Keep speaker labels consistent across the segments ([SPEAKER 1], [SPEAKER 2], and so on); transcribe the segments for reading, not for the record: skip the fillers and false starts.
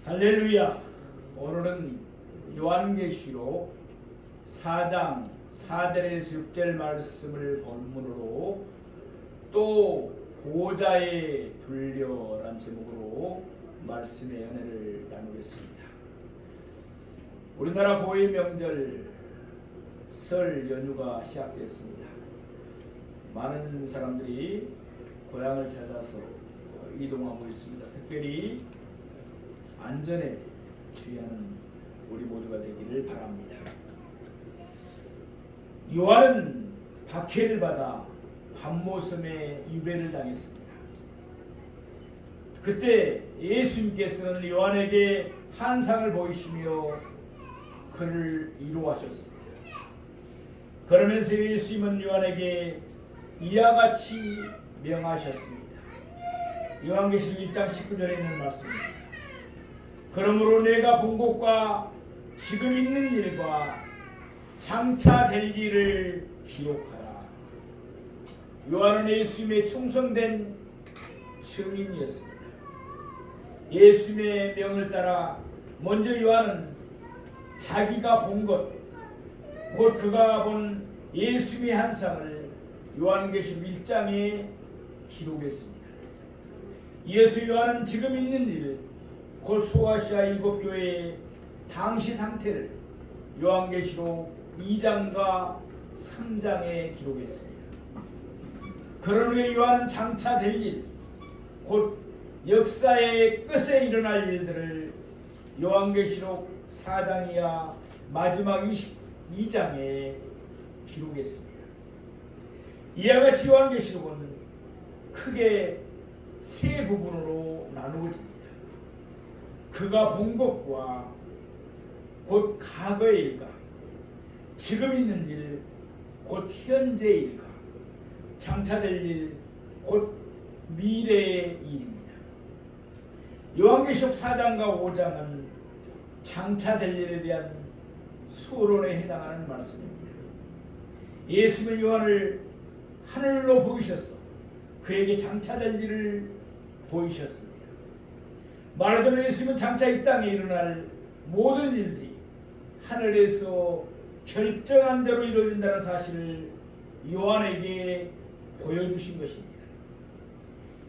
[SPEAKER 1] 할렐루야. 오늘은 요한계시록 4장 4절에서 6절 말씀을 본문으로 또 보좌에 둘려란 제목으로 말씀의 은혜를 나누겠습니다. 우리나라 고유 명절 설 연휴가 시작됐습니다. 많은 사람들이 고향을 찾아서 이동하고 있습니다. 특별히 안전에 주의하는 우리 모두가 되기를 바랍니다. 요한은 박해를 받아 밤모섬에 유배를 당했습니다. 그때 예수님께서는 요한에게 환상을 보이시며 그를 위로하셨습니다. 그러면서 예수님은 요한에게 이와 같이 명하셨습니다. 요한계시록 1장 19절에 있는 말씀입니다. 그러므로 내가 본 것과 지금 있는 일과 장차 될 일을 기록하라. 요한은 예수님의 충성된 증인이었습니다. 예수님의 명을 따라 먼저 요한은 자기가 본 것, 곧 그가 본 예수님의 환상을 요한계시록 1장에 기록했습니다. 이어서 요한은 지금 있는 일, 곧 소아시아 7교회의 당시 상태를 요한계시록 2장과 3장에 기록했습니다. 그런 후에 요한은 장차 될 일, 곧 역사의 끝에 일어날 일들을 요한계시록 4장이야 마지막 22장에 기록했습니다. 이와 같이 요한계시록은 크게 세 부분으로 나누어집니다. 그가 본 것과 곧 과거의 일과 지금 있는 일, 곧 현재의 일과 장차 될 일, 곧 미래의 일입니다. 요한계시록 4장과 5장은 장차 될 일에 대한 소론에 해당하는 말씀입니다. 예수님은 요한을 하늘로 부르셔서 그에게 장차 될 일을 보이셨습니다. 말하자면 예수님은 장차 이 땅에 일어날 모든 일들이 하늘에서 결정한 대로 이루어진다는 사실을 요한에게 보여주신 것입니다.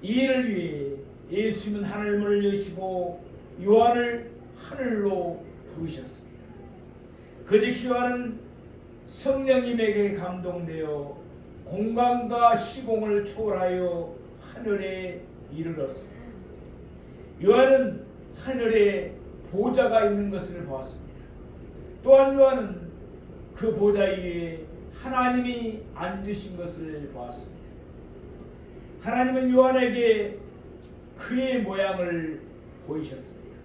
[SPEAKER 1] 이 일을 위해 예수님은 하늘문을 여시고 요한을 하늘로 부르셨습니다. 그 즉시 요한은 성령님에게 감동되어 공간과 시공을 초월하여 하늘에 이르렀습니다. 요한은 하늘에 보좌가 있는 것을 보았습니다. 또한 요한은 그 보좌 위에 하나님이 앉으신 것을 보았습니다. 하나님은 요한에게 그의 모양을 보이셨습니다.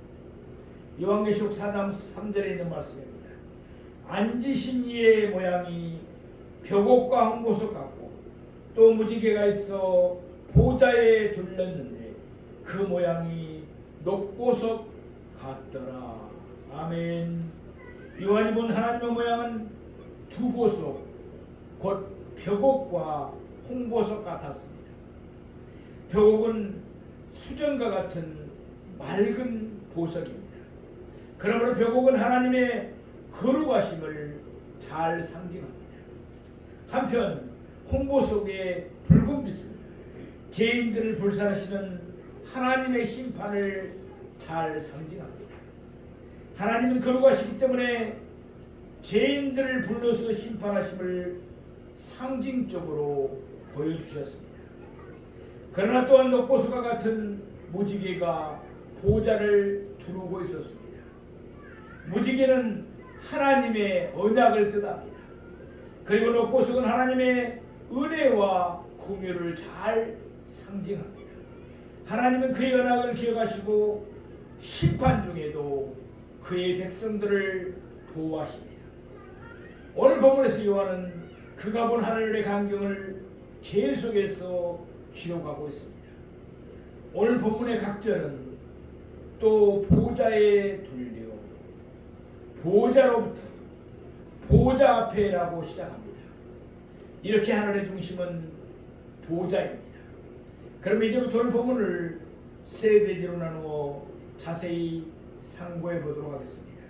[SPEAKER 1] 요한계시록 4장 3절에 있는 말씀입니다. 앉으신 이의 모양이 벽옥과 홍보석 같고 또 무지개가 있어 보좌에 둘렸는데 그 모양이 녹보석 같더라. 아멘. 요한이 본 하나님의 모양은 두 보석, 곧 벽옥과 홍보석 같았습니다. 벽옥은 수정과 같은 맑은 보석입니다. 그러므로 벽옥은 하나님의 거룩하심을 잘 상징합니다. 한편 홍보석의 붉은 빛은 죄인들을 불살하시는 하나님의 심판을 잘 상징합니다. 하나님은 거룩하시기 때문에 죄인들을 불러서 심판하심을 상징적으로 보여주셨습니다. 그러나 또한 녹보석과 같은 무지개가 보좌를 두르고 있었습니다. 무지개는 하나님의 언약을 뜻합니다. 그리고 녹보석은 하나님의 은혜와 긍휼을 잘 상징합니다. 하나님은 그의 언약을 기억하시고 심판 중에도 그의 백성들을 보호하십니다. 오늘 본문에서 요한은 그가 본 하늘의 광경을 계속해서 기록하고 있습니다. 오늘 본문의 각절은 또 보좌에 둘려 보좌로부터 보좌 앞에라고 시작합니다. 이렇게 하늘의 중심은 보좌입니다. 그럼 이제부터 오늘 본문을 세 대지로 나누어 자세히 상고해 보도록 하겠습니다.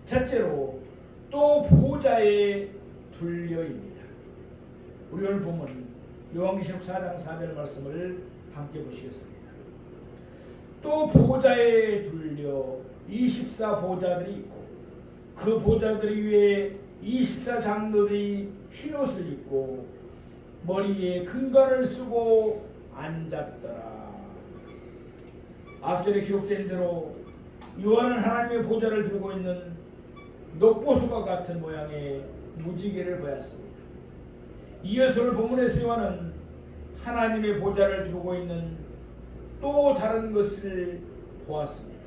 [SPEAKER 1] 첫째로 또 보좌에 둘려입니다. 우리 오늘 보면 요한계시록 4장 4절 말씀을 함께 보시겠습니다. 또 보좌에 둘려 24보좌들이 있고 그 보좌들 위에 24장로들이 흰옷을 입고 머리에 금관을 쓰고 앉았더라. 앞절에 기록된 대로 요한은 하나님의 보좌를 들고 있는 녹보수과 같은 모양의 무지개를 보았습니다. 이어서 오늘 본문에서 요한은 하나님의 보좌를 두고 있는 또 다른 것을 보았습니다.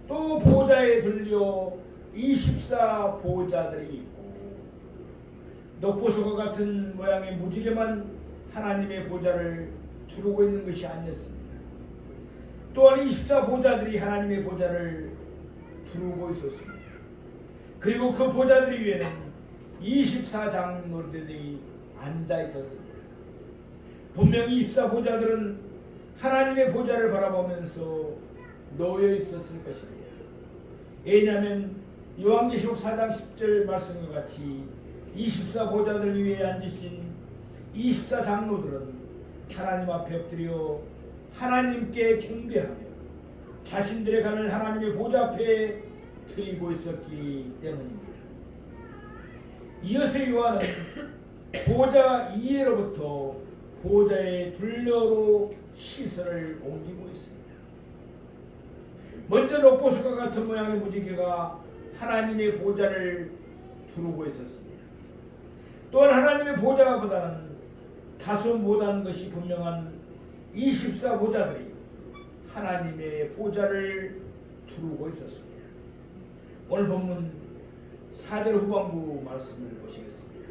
[SPEAKER 1] 또 보좌에 들려 24보좌들이 있고 녹보수과 같은 모양의 무지개만 하나님의 보좌를 두르고 있는 것이 아니었습니다. 또한 24보좌들이 하나님의 보좌를 두르고 있었습니다. 그리고 그 보좌들 위에는 24장로들이 앉아 있었습니다. 분명히 24보좌들은 하나님의 보좌를 바라보면서 놓여 있었을 것입니다. 왜냐하면 요한계시록 4장 10절 말씀과 같이 24보좌들 위에 앉으신 24장로들은 하나님 앞에 엎드려 하나님께 경배하며 자신들의 간을 하나님의 보좌 앞에 드리고 있었기 때문입니다. 이어서 요한은 보좌 이에로부터 보좌의 둘려로 시선을 옮기고 있습니다. 먼저 녹보수과 같은 모양의 무지개가 하나님의 보좌를 두르고 있었습니다. 또한 하나님의 보좌보다는 다소 못한 것이 분명한 24보좌들이 하나님의 보좌를 두르고 있었습니다. 오늘 본문 4절 후반부 말씀을 보시겠습니다.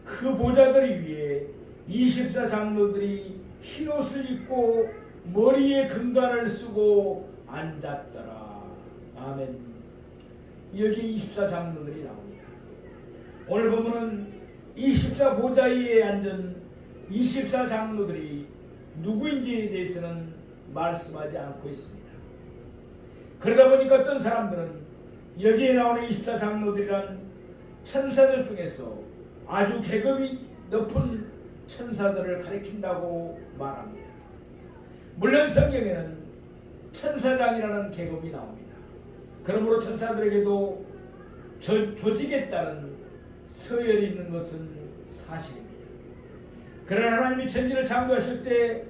[SPEAKER 1] 그 보좌들 위에 24장로들이 흰옷을 입고 머리에 금관을 쓰고 앉았더라. 아멘. 여기 24장로들이 나옵니다. 오늘 본문은 24보좌 위에 앉은 24장로들이 누구인지에 대해서는 말씀하지 않고 있습니다. 그러다 보니까 어떤 사람들은 여기에 나오는 24장로들이란 천사들 중에서 아주 계급이 높은 천사들을 가리킨다고 말합니다. 물론 성경에는 천사장이라는 계급이 나옵니다. 그러므로 천사들에게도 조직에 따른 서열이 있는 것은 사실입니다. 그러나 하나님이 천지를 창조하실 때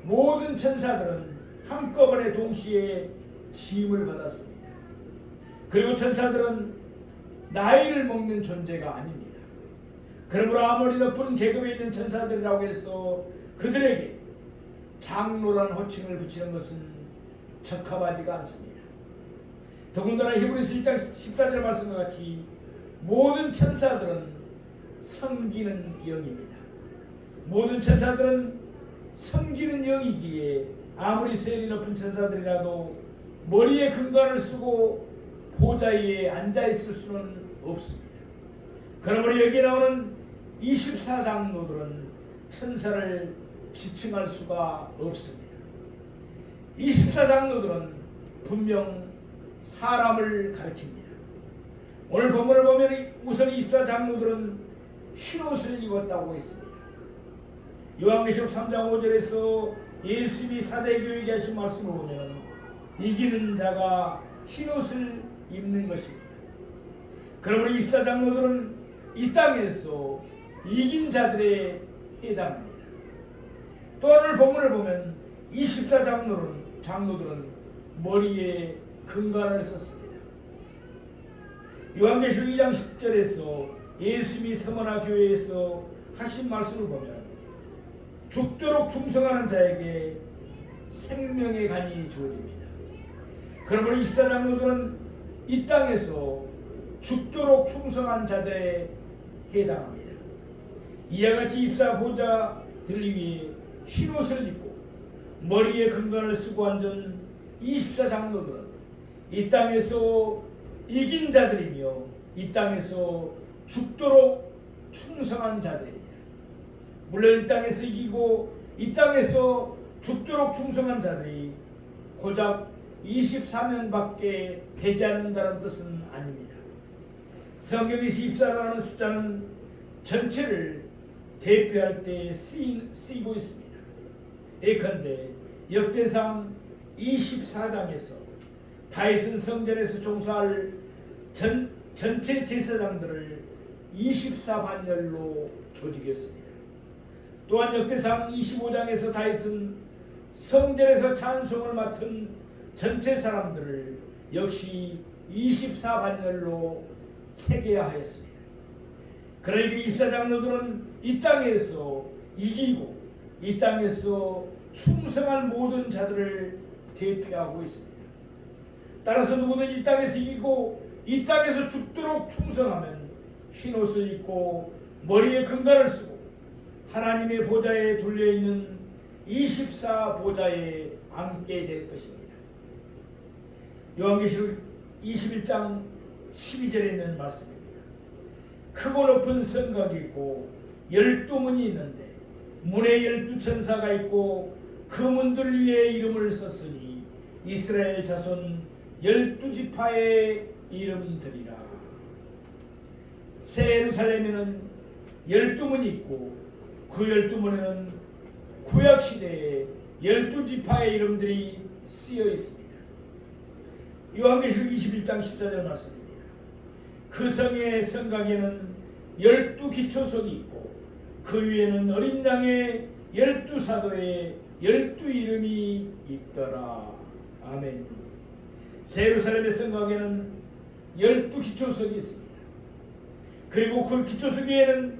[SPEAKER 1] 모든 천사들은 한꺼번에 동시에 지음을 받았습니다. 그리고 천사들은 나이를 먹는 존재가 아닙니다. 그러므로 아무리 높은 계급에 있는 천사들이라고 해서 그들에게 장로라는 호칭을 붙이는 것은 적합하지가 않습니다. 더군다나 히브리서 1장 14절 말씀과 같이 모든 천사들은 섬기는 영입니다. 모든 천사들은 섬기는 영이기에 아무리 세리 높은 천사들이라도 머리에 금관을 쓰고 보좌 위에 앉아 있을 수는 없습니다. 그러므로 여기에 나오는 24장로들은 천사를 지칭할 수가 없습니다. 24장로들은 분명 사람을 가리킵니다. 오늘 본문을 보면 우선 24장로들은 흰옷을 입었다고 했습니다. 요한계시록 3장 5절에서 예수님이 사대교회에게 하신 말씀을 보면 이기는 자가 흰옷을 입는 것입니다. 그러므로 24장로들은 이 땅에서 이긴 자들에 해당합니다. 또 오늘 본문을 보면 24장로들은 머리에 금관을 썼습니다. 요한계시록 2장 10절에서 예수님이 서머나 교회에서 하신 말씀을 보면 죽도록 충성하는 자에게 생명의 간이 주어집니다. 그러므로 24장로들은 이 땅에서 죽도록 충성한 자들에 해당합니다. 이와 같이 24보좌들 위에 흰옷을 입고 머리에 금관을 쓰고 앉은 24장로들은 이 땅에서 이긴 자들이며 이 땅에서 죽도록 충성한 자들입니다. 물론 이 땅에서 이기고 이 땅에서 죽도록 충성한 자들이 고작 24명밖에 되지 않는다는 뜻은 아닙니다. 성경에서 24라는 숫자는 전체를 대표할 때 쓰이고 있습니다. 예컨대 역대상 24장에서 다윗은 성전에서 종사할 전체 제사장들을 24반열로 조직했습니다. 또한 역대상 25장에서 다윗은 성전에서 찬송을 맡은 전체 사람들을 역시 24반열로 체계하였습니다. 그러니까 24장로들은 이 땅에서 이기고 이 땅에서 충성한 모든 자들을 대표하고 있습니다. 따라서 누구든 이 땅에서 이기고 이 땅에서 죽도록 충성하면 흰옷을 입고 머리에 금관을 쓰고 하나님의 보좌에 둘려있는 24보좌에 앉게 될 것입니다. 요한계시록 21장 12절에 있는 말씀입니다. 크고 높은 성곽이 있고 12문이 있는데 문에 12천사가 있고 그 문들 위에 이름을 썼으니 이스라엘 자손 12지파의 이름들이라. 새 예루살렘에는 12문이 있고 그 12문에는 구약시대에 12지파의 이름들이 쓰여 있습니다. 요한계시록 21장 14절 말씀입니다. 그 성의 성곽에는 12기초석이 있고 그 위에는 어린 양의 12사도의 12이름이 있더라. 아멘. 새 예루살렘의 성곽에는 12기초석이 있습니다. 그리고 그 기초석 위에는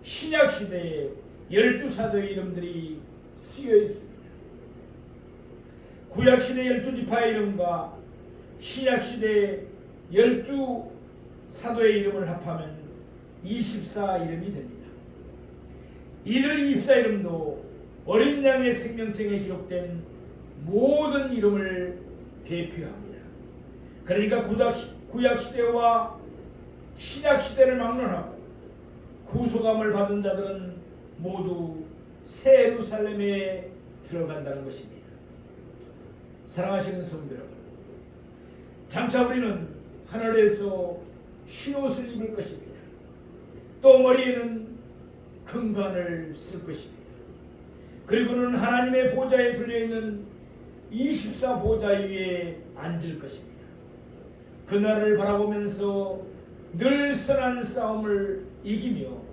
[SPEAKER 1] 신약시대의 12사도의 이름들이 쓰여 있습니다. 구약시대 12지파의 이름과 신약시대 12사도의 이름을 합하면 24 이름이 됩니다. 이들 24 이름도 어린 양의 생명책에 기록된 모든 이름을 대표합니다. 그러니까 구약시대와 신약시대를 막론하고 구속함을 받은 자들은 모두 새 예루살렘에 들어간다는 것입니다. 사랑하시는 성도 여러분, 장차 우리는 하늘에서 흰옷을 입을 것입니다. 또 머리에는 금관을 쓸 것입니다. 그리고는 하나님의 보좌에 둘려있는 24보좌 위에 앉을 것입니다. 그날을 바라보면서 늘 선한 싸움을 이기며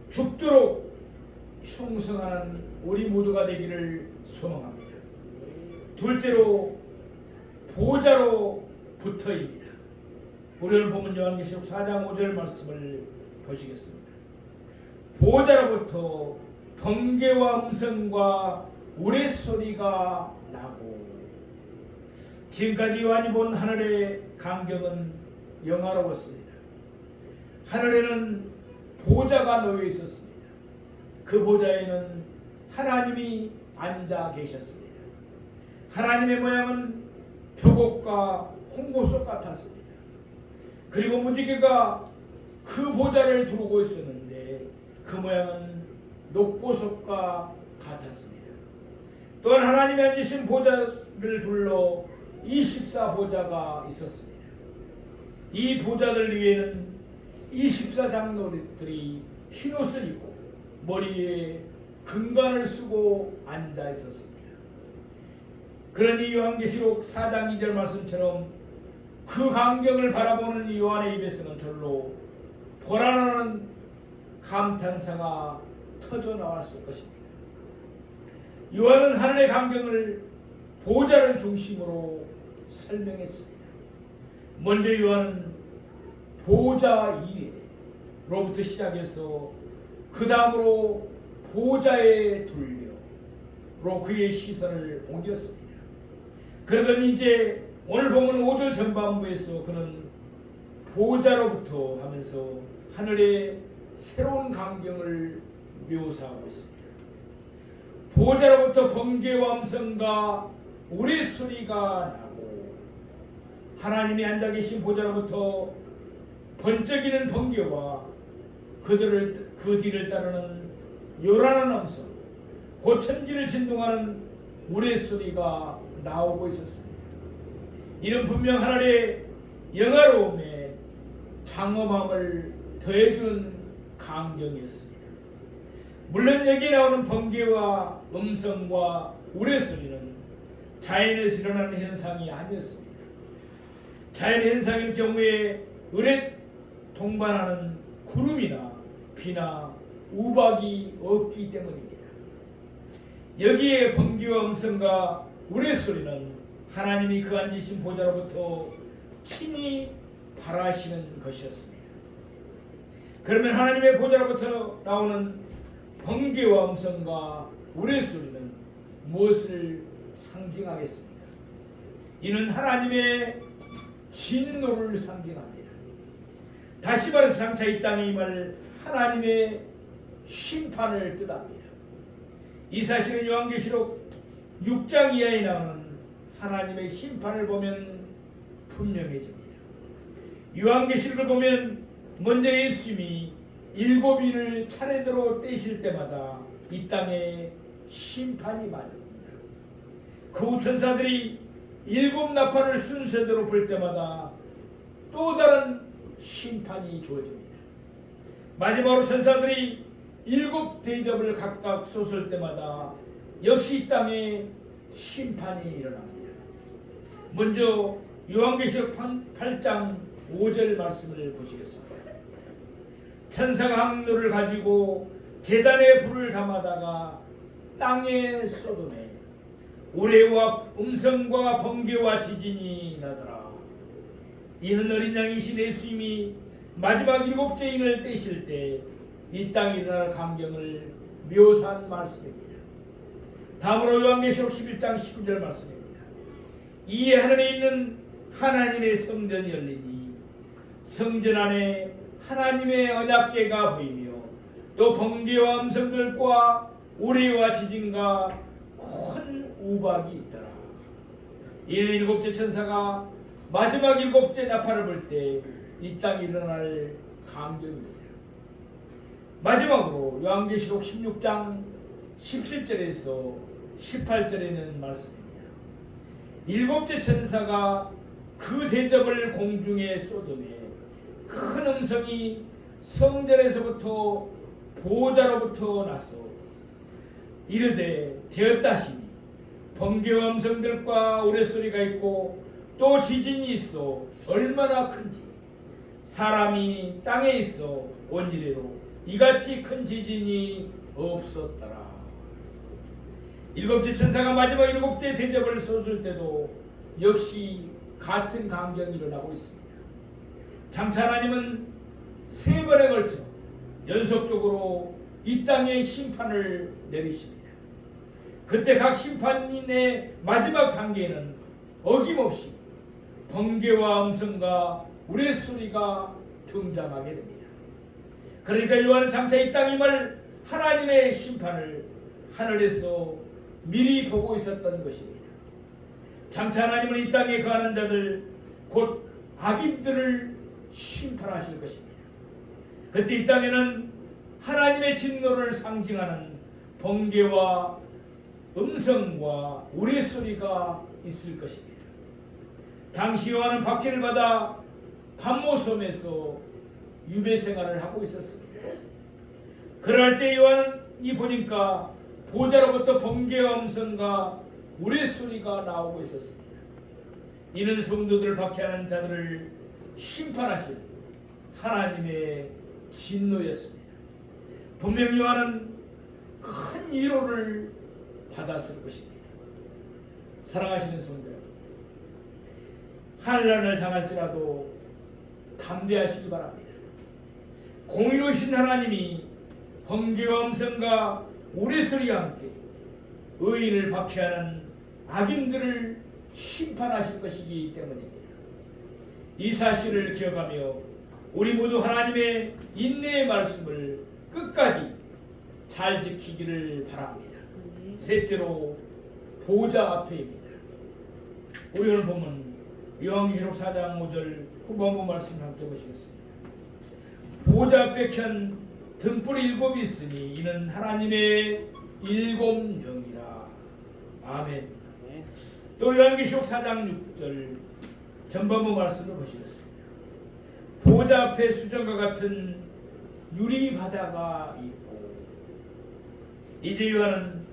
[SPEAKER 1] 죽도록 충성하는 우리 모두가 되기를 소망합니다. 둘째로 보좌로 붙어입니다. 우리 오늘 보면 요한계시록 4장 5절 말씀을 보시겠습니다. 보좌로부터 번개와 음성과 우레소리가 나고. 지금까지 요한이 본 하늘의 광경은 영화로웠습니다. 하늘에는 보좌가 놓여 있었습니다. 그 보좌에는 하나님이 앉아 계셨습니다. 하나님의 모양은 벽옥과 홍보석 같았습니다. 그리고 무지개가 그 보좌를 두르고 있었는데 그 모양은 녹보석과 같았습니다. 또한 하나님이 앉으신 보좌를 둘러 24보좌가 있었습니다. 이 보좌들 위에는 24장로들이 흰옷을 입고 머리에 금관을 쓰고 앉아 있었습니다. 그러니 요한계시록 4장 2절 말씀처럼 그 광경을 바라보는 요한의 입에서는 절로 보라라는 감탄사가 터져 나왔을 것입니다. 요한은 하늘의 광경을 보좌를 중심으로 설명했습니다. 먼저 요한은 보좌 위에로부터 시작해서 그 다음으로 보좌에 둘려로 그의 시선을 옮겼습니다. 그러더니 이제 오늘 보면 5절 전반부에서 그는 보좌로부터 하면서 하늘의 새로운 광경을 묘사하고 있습니다. 보좌로부터 번개와 음성과 우레소리가 나고 하나님이 앉아 계신 보좌로부터 번쩍이는 번개와 그 뒤를 따르는 요란한 음성, 곧 천지를 진동하는 우레소리가 나오고 있었습니다. 이는 분명 하늘의 영화로움에 장엄함을 더해주는 광경이었습니다. 물론 여기에 나오는 번개와 음성과 우레소리는 자연에서 일어나는 현상이 아니었습니다. 자연 현상일 경우에 을에 동반하는 구름이나 비나 우박이 없기 때문입니다. 여기에 번개와 음성과 우레소리는 하나님이 그 앉으신 보좌로부터 친히 발하시는 것이었습니다. 그러면 하나님의 보좌로부터 나오는 번개와 음성과 우레소리는 무엇을 상징하겠습니까? 이는 하나님의 진노를 상징합니다. 다시 말해서 장차 이 땅에 임할 하나님의 심판을 뜻합니다. 이 사실은 요한계시록 6장 이하에 나오는 하나님의 심판을 보면 분명해집니다. 요한계시록을 보면 먼저 예수님이 7인을 차례대로 떼실 때마다 이 땅에 심판이 말합니다. 그 후 천사들이 7 나팔을 순서대로 불 때마다 또 다른 심판이 주어집니다. 마지막으로 천사들이 7 대접을 각각 쏟을 때마다 역시 이 땅에 심판이 일어납니다. 먼저 요한계시록 8장 5절 말씀을 보시겠습니다. 천사가 항로를 가지고 제단에 불을 담아다가 땅에 쏟으매 우레와 음성과 번개와 지진이 나더라. 이는 어린 양이신 예수님이 마지막 7째 인을 떼실 때 이 땅에 일어날 광경을 묘사한 말씀입니다. 다음으로 요한계시록 11장 19절 말씀입니다. 이에 하늘에 있는 하나님의 성전이 열리니 성전 안에 하나님의 언약궤가 보이며 또 번개와 음성들과 우레와 지진과 큰 우박이 있더라. 이는 7째 천사가 마지막 7째 나팔을 불 때 이 땅에 일어날 광경입니다. 마지막으로 요한계시록 16장 17절에서 18절에는 말씀입니다. 7째 천사가 그 대접을 공중에 쏟으매 큰 음성이 성전에서부터 보호자로부터 나서 이르되 되었다 하시니 번개와 음성들과 우레소리가 있고 또 지진이 있어 얼마나 큰지 사람이 땅에 있어 온 이래로 이같이 큰 지진이 없었더라. 7째 천사가 마지막 7째 대접을 쏟을 때도 역시 같은 광경이 일어나고 있습니다. 장차 하나님은 3번에 걸쳐 연속적으로 이 땅의 심판을 내리십니다. 그때 각 심판인의 마지막 단계에는 어김없이 번개와 음성과 우레소리가 등장하게 됩니다. 그러니까 요한은 장차 이 땅 임할 하나님의 심판을 하늘에서 미리 보고 있었던 것입니다. 장차 하나님은 이 땅에 거하는 자들 곧 악인들을 심판하실 것입니다. 그때 이 땅에는 하나님의 진노를 상징하는 번개와 음성과 우레소리가 있을 것입니다. 당시 요한은 박해를 받아 반모섬에서 유배 생활을 하고 있었습니다. 그럴 때 요한이 보니까 보좌로부터 번개와 음성과 우레소리가 나오고 있었습니다. 이는 성도들을 박해하는 자들을 심판하실 하나님의 진노였습니다. 분명 요한은 큰 위로를 받았을 것입니다. 사랑하시는 성도 여러분, 환난을 당할지라도 담대하시기 바랍니다. 공의로우신 하나님이 번개와 음성과 우레소리와 함께 의인을 박해하는 악인들을 심판하실 것이기 때문입니다. 이 사실을 기억하며 우리 모두 하나님의 인내의 말씀을 끝까지 잘 지키기를 바랍니다. 셋째로 보좌 앞에입니다. 우리 오늘 보면 요한계시록 4장 5절 후반부 말씀 함께 보시겠습니다. 보좌 앞에 켠 등불 7이 있으니 이는 하나님의 7 영이라. 아멘.
[SPEAKER 2] 아멘.
[SPEAKER 1] 또 요한계시록 4장 6절 전반부 말씀을 보시겠습니다. 보좌 앞에 수정과 같은 유리 바다가 있고, 이제 요한은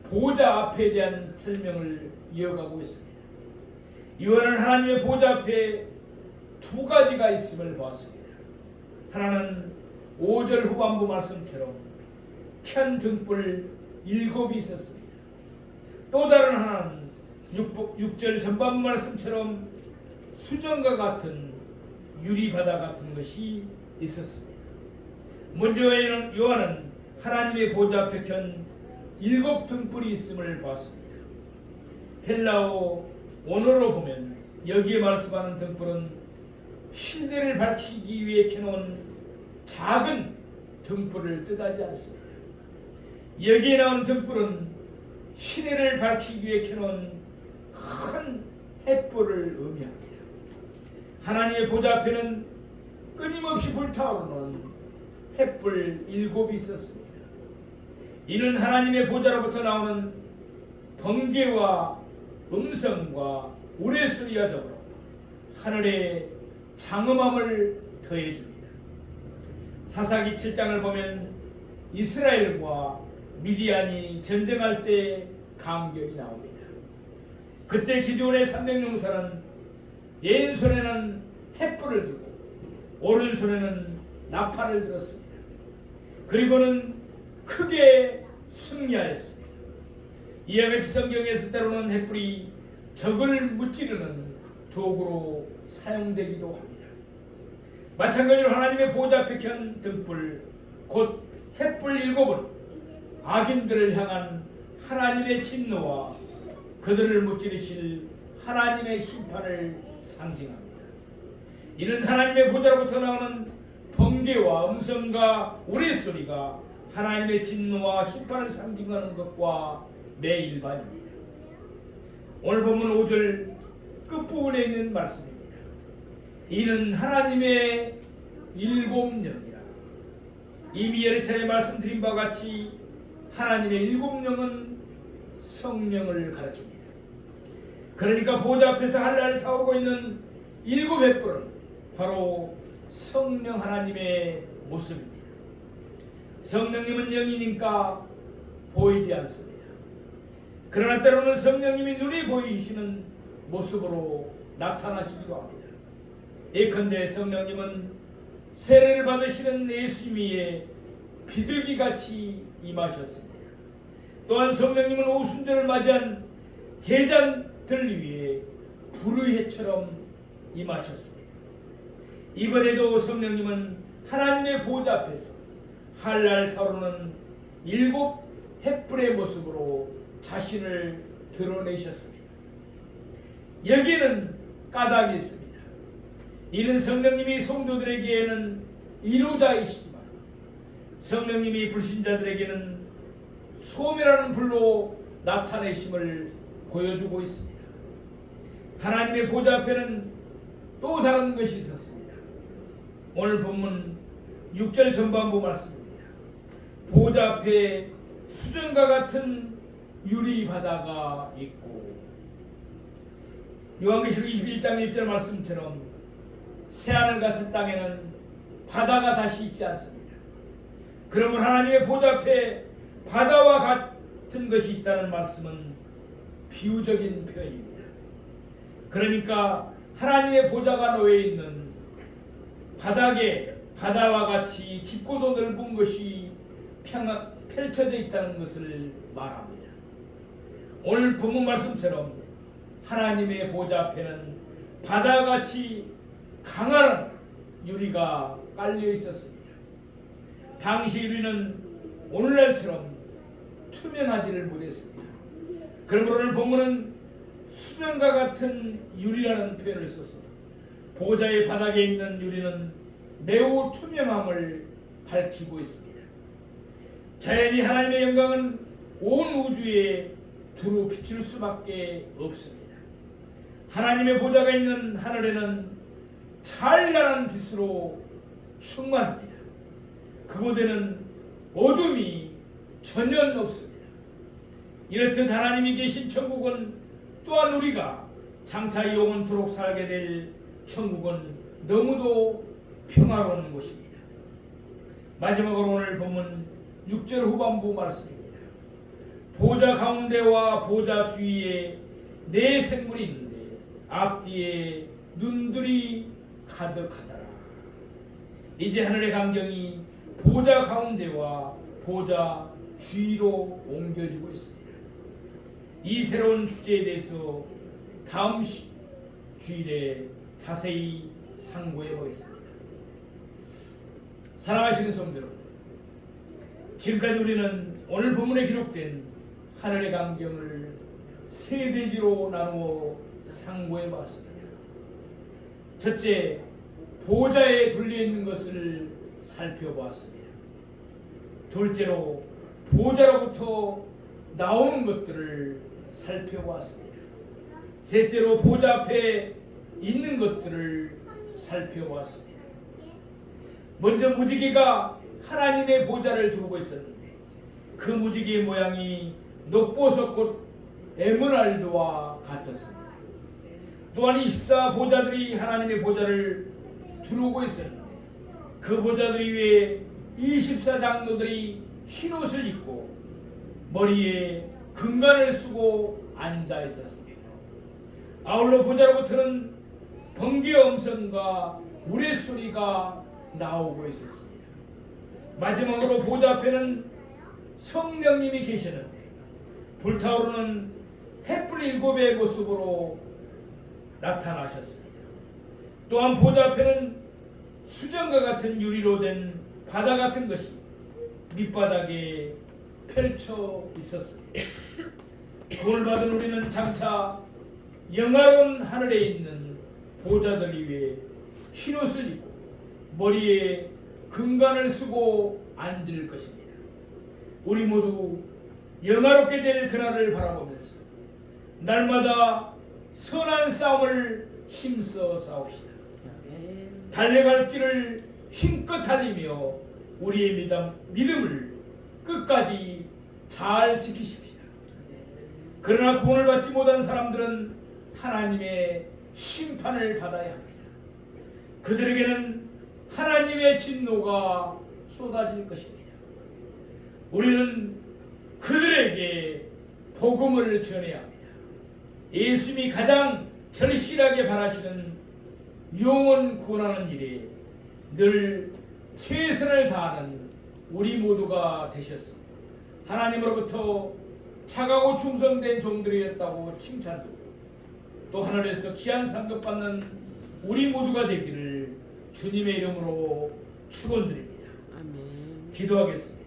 [SPEAKER 1] 보좌 앞에 대한 설명을 이어가고 있습니다. 요한은 하나님의 보좌 앞에 두 가지가 있음을 보았습니다. 하나는 5절 후반부 말씀처럼 켠 등불 7이 있었습니다. 또 다른 하나는 6절 전반부 말씀처럼 수정과 같은 유리바다 같은 것이 있었습니다. 먼저 요한은 하나님의 보좌 앞에 켠 7 등불이 있음을 보았습니다. 헬라어 원어로 보면 여기에 말씀하는 등불은 신내를 밝히기 위해 켜놓은 작은 등불을 뜻하지 않습니다. 여기에 나오는 등불은 시내를 밝히기 위해 켜놓은 큰 횃불을 의미합니다. 하나님의 보좌 앞에는 끊임없이 불타오르는 횃불 7이 있었습니다. 이는 하나님의 보좌로부터 나오는 번개와 음성과 우레소리와 더불어 하늘의 장엄함을 더해줍니다. 사사기 7장을 보면 이스라엘과 미디안이 전쟁할 때 감격이 나옵니다. 그때 기드온의 300용사는 왼손에는 횃불을 들고 오른손에는 나팔을 들었습니다. 그리고는 크게 승리하였습니다. 이와 같이 성경에서 때로는 횃불이 적을 무찌르는 도구로 사용되기도 합니다. 마찬가지로 하나님의 보좌 앞에 켠 등불 곧 횃불 7은 악인들을 향한 하나님의 진노와 그들을 무찌르실 하나님의 심판을 상징합니다. 이는 하나님의 보좌로부터 나오는 번개와 음성과 우레소리가 하나님의 진노와 심판을 상징하는 것과 매일반입니다. 오늘 본문 5절 끝부분에 있는 말씀입니다. 이는 하나님의 7영이라. 이미 여러 차례 말씀드린 바와 같이 하나님의 7영은 성령을 가리킵니다. 그러니까 보좌 앞에서 하늘을 타오르고 있는 7 횃불은 바로 성령 하나님의 모습입니다. 성령님은 영이니까 보이지 않습니다. 그러나 때로는 성령님이 눈에 보이시는 모습으로 나타나시기도 합니다. 예컨대 성령님은 세례를 받으시는 예수님 위에 비둘기같이 임하셨습니다. 또한 성령님은 오순절을 맞이한 제자들 위에 불의 해처럼 임하셨습니다. 이번에도 성령님은 하나님의 보좌 앞에서 할랄 타오르는 7 횃불의 모습으로 자신을 드러내셨습니다. 여기에는 까닭이 있습니다. 이는 성령님이 성도들에게는 이루자이시지만 성령님이 불신자들에게는 소멸하는 불로 나타내심을 보여주고 있습니다. 하나님의 보좌 앞에는 또 다른 것이 있었습니다. 오늘 본문 6절 전반부 말씀입니다. 보좌 앞에 수정과 같은 유리 바다가 있고, 요한계시록 21장 1절 말씀처럼 새하늘 같은 땅에는 바다가 다시 있지 않습니다. 그러면 하나님의 보좌 앞에 바다와 같은 것이 있다는 말씀은 비유적인 표현입니다. 그러니까 하나님의 보좌가 놓여 있는 바닥에 바다와 같이 깊고도 넓은 것이 펼쳐져 있다는 것을 말합니다. 오늘 본문 말씀처럼 하나님의 보좌 앞에는 바다같이 강한 유리가 깔려 있었습니다. 당시 유리는 오늘날처럼 투명하지를 못했습니다. 그러므로 오늘 본문은 수정과 같은 유리라는 표현을 썼습니다. 보좌의 바닥에 있는 유리는 매우 투명함을 밝히고 있습니다. 자연히 하나님의 영광은 온 우주에 두루 비칠 수밖에 없습니다. 하나님의 보좌가 있는 하늘에는 찬란한 빛으로 충만합니다. 그곳에는 어둠이 전혀 없습니다. 이렇듯 하나님이 계신 천국은 또한 우리가 장차 영원토록 살게 될 천국은 너무도 평화로운 곳입니다. 마지막으로 오늘 본문 6절 후반부 말씀입니다. 보좌 가운데와 보좌 주위에 네 생물이 있는데 앞뒤에 눈들이 가득하더라. 이제 하늘의 광경이 보좌 가운데와 보좌 주위로 옮겨지고 있습니다. 이 새로운 주제에 대해서 다음 주일에 자세히 상고해 보겠습니다. 사랑하시는 성도 여러분, 지금까지 우리는 오늘 본문에 기록된 하늘의 광경을 세 대지로 나누어 상고해 봤습니다. 첫째, 보좌에 둘려 있는 것을 살펴보았습니다. 둘째로, 보좌로부터 나오는 것들을 살펴보았습니다. 셋째로, 보좌 앞에 있는 것들을 살펴보았습니다. 먼저 무지개가 하나님의 보좌를 두르고 있었는데 그 무지개의 모양이 녹보석꽃 에메랄드와 같았습니다. 또한 24보좌들이 하나님의 보좌를 두르고 있었는데 그 보좌들 위에 24장로들이 흰옷을 입고 머리에 금관을 쓰고 앉아 있었습니다. 아울러 보좌로부터는 번개의 음성과 우레소리가 나오고 있었습니다. 마지막으로 보좌 앞에는 성령님이 계시는데 불타오르는 햇불 7의 모습으로 나타나셨습니다. 또한 보좌 앞에는 수정과 같은 유리로 된 바다 같은 것이 밑바닥에 펼쳐 있었습니다. 구원을 받은 우리는 장차 영화로운 하늘에 있는 보좌들 위에 흰옷을 입고 머리에 금관을 쓰고 앉을 것입니다. 우리 모두 영화롭게 될 그날을 바라보면서 날마다 선한 싸움을 힘써 싸웁시다. 달려갈 길을 힘껏 달리며 우리의 믿음을 끝까지 잘 지키십시다. 그러나 구원을 받지 못한 사람들은 하나님의 심판을 받아야 합니다. 그들에게는 하나님의 진노가 쏟아질 것입니다. 우리는 그들에게 복음을 전해야 합니다. 예수님이 가장 절실하게 바라시는 영혼 구원하는 일에 늘 최선을 다하는 우리 모두가 되셨습니다. 하나님으로부터 착하고 충성된 종들이었다고 칭찬드리고 또 하늘에서 귀한 상급 받는 우리 모두가 되기를 주님의 이름으로 축원드립니다.
[SPEAKER 2] 아멘.
[SPEAKER 1] 기도하겠습니다.